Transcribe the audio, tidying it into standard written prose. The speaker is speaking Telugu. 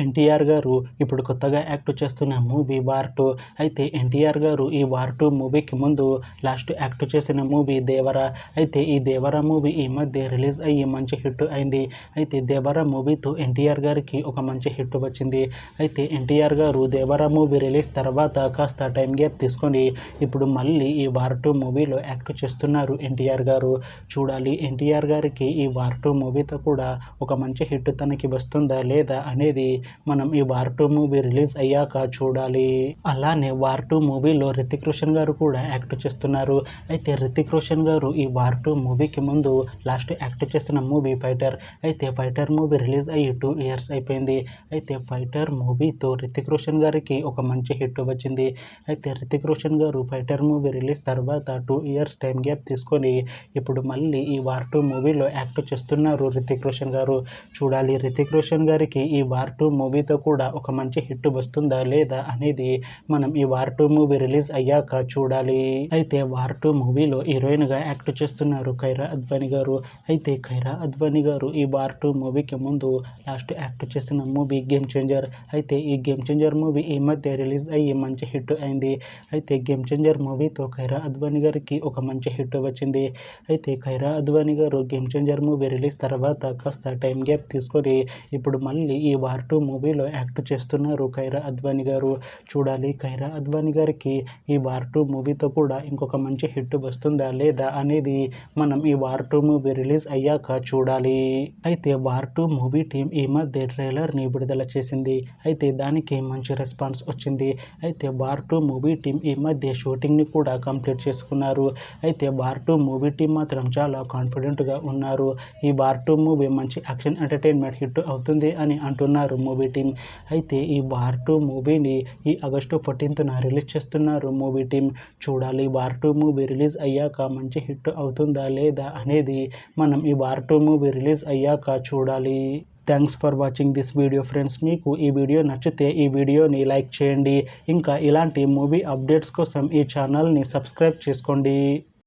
ఎన్టీఆర్ గారు ఇప్పుడు కొత్తగా యాక్ట్ చేస్తున్న మూవీ వార్ 2. అయితే ఎన్టీఆర్ గారు ఈ వార్ 2 మూవీకి ముందు లాస్ట్ యాక్ట్ చేసిన మూవీ దేవరా. అయితే ఈ దేవరా మూవీ ఈ మధ్య రిలీజ్ అయ్యి మంచి హిట్ అయింది. అయితే దేవరా మూవీతో ఎన్టీఆర్ గారికి ఒక మంచి హిట్ వచ్చింది. అయితే ఎన్టీఆర్ గారు దేవరా మూవీ రిలీజ్ తర్వాత కాస్త టైం గ్యాప్ తీసుకొని ఇప్పుడు మళ్ళీ ఈ వార్ 2 మూవీలో యాక్ట్ చేస్తున్నారు ఎన్టీఆర్ గారు. చూడాలి ఎన్టీఆర్ గారికి ఈ వార్ 2 మూవీతో కూడా ఒక మంచి హిట్ తనకి వస్తుందా లేదా అనేది మనం ఈ వార్ 2 మూవీ రిలీజ్ అయ్యాక చూడాలి. అలానే వార్ 2 మూవీలో రితిక్ రోషన్ గారు కూడా యాక్ట్ చేస్తున్నారు. అయితే రితిక్ రోషన్ గారు ఈ వార్ 2 మూవీకి ముందు లాస్ట్ యాక్ట్ చేసిన మూవీ ఫైటర్. అయితే ఫైటర్ మూవీ రిలీజ్ అయ్యి 2 ఇయర్స్ అయిపోయింది. అయితే ఫైటర్ మూవీతో రితిక్ రోషన్ గారికి ఒక మంచి హిట్ వచ్చింది. అయితే రితిక్ రోషన్ గారు ఫైటర్ మూవీ రిలీజ్ తర్వాత 2 ఇయర్స్ టైం గ్యాప్ తీసుకొని ఇప్పుడు మళ్ళీ ఈ వార్ 2 మూవీలో యాక్ట్ చేస్తున్నారు రితిక్ రోషన్ గారు. చూడాలి రితిక్ రోషన్ గారికి ఈ వార్ 2 మూవీతో కూడా ఒక మంచి హిట్ వస్తుందా లేదా అనేది మనం ఈ వార్ 2 మూవీ రిలీజ్ అయ్యాక చూడాలి. అయితే వార్ 2 మూవీలో హీరోయిన్ గా యాక్ట్ చేస్తున్నారు కైరా అద్వానీ గారు. అయితే కైరా అద్వానీ గారు ఈ వార్ 2 మూవీకి ముందు లాస్ట్ యాక్ట్ చేసిన మూవీ గేమ్ చేంజర్. అయితే ఈ గేమ్ చేంజర్ మూవీ ఈ మధ్య రిలీజ్ అయ్యి మంచి హిట్ అయింది. అయితే గేమ్ చేంజర్ మూవీతో కైరా అద్వానీ గారికి ఒక మంచి హిట్ వచ్చింది. అయితే కైరా అద్వానీ గారు గేమ్ చేంజర్ మూవీ రిలీజ్ తర్వాత కాస్త టైం గ్యాప్ తీసుకొని ఇప్పుడు మళ్ళీ ఈ వార్ 2 మూవీలో యాక్ట్ చేస్తున్నారు కైరా అద్వానీ గారు. చూడాలి కైరా అద్వానీ గారికి ఈ వార్ 2 మూవీతో కూడా ఇంకొక మంచి హిట్ వస్తుందా లేదా అనేది మనం ఈ వార్ 2 మూవీ రిలీజ్ అయ్యాక చూడాలి. అయితే వార్ 2 మూవీ టీం ఈ మధ్య ట్రైలర్ని విడుదల చేసింది. అయితే దానికి మంచి రెస్పాన్స్ వచ్చింది. అయితే వార్ 2 మూవీ టీం ఈ మధ్య షూటింగ్ని కూడా కంప్లీట్ చేసుకున్నారు. అయితే వార్ 2 మూవీ టీం మాత్రం చాలా కాన్ఫిడెంట్గా ఉన్నారు. ఈ వార్ 2 మూవీ మంచి యాక్షన్ ఎంటర్టైన్మెంట్ హిట్ అవుతుంది అని అంటున్నారు మూవీ టీం. అయితే ఈ వార్ 2 మూవీని ఈ ఆగస్టు 14న రిలీజ్ చేస్తున్నారు మూవీ టీం. చూడాలి వార్ 2 మూవీ రిలీజ్ అయ్యాక మంచి హిట్ అవుతుందా లేదా అనేది మనం ఈ వార్ 2 మూవీ రిలీజ్ అయ్యాక చూడాలి. Thanks for watching this video friends. మీకు ఈ వీడియో నచ్చితే ఈ వీడియోని లైక్ చేయండి. ఇంకా ఇలాంటి మూవీ అప్డేట్స్ కోసం ఈ ఛానల్ని సబ్స్క్రైబ్ చేసుకోండి.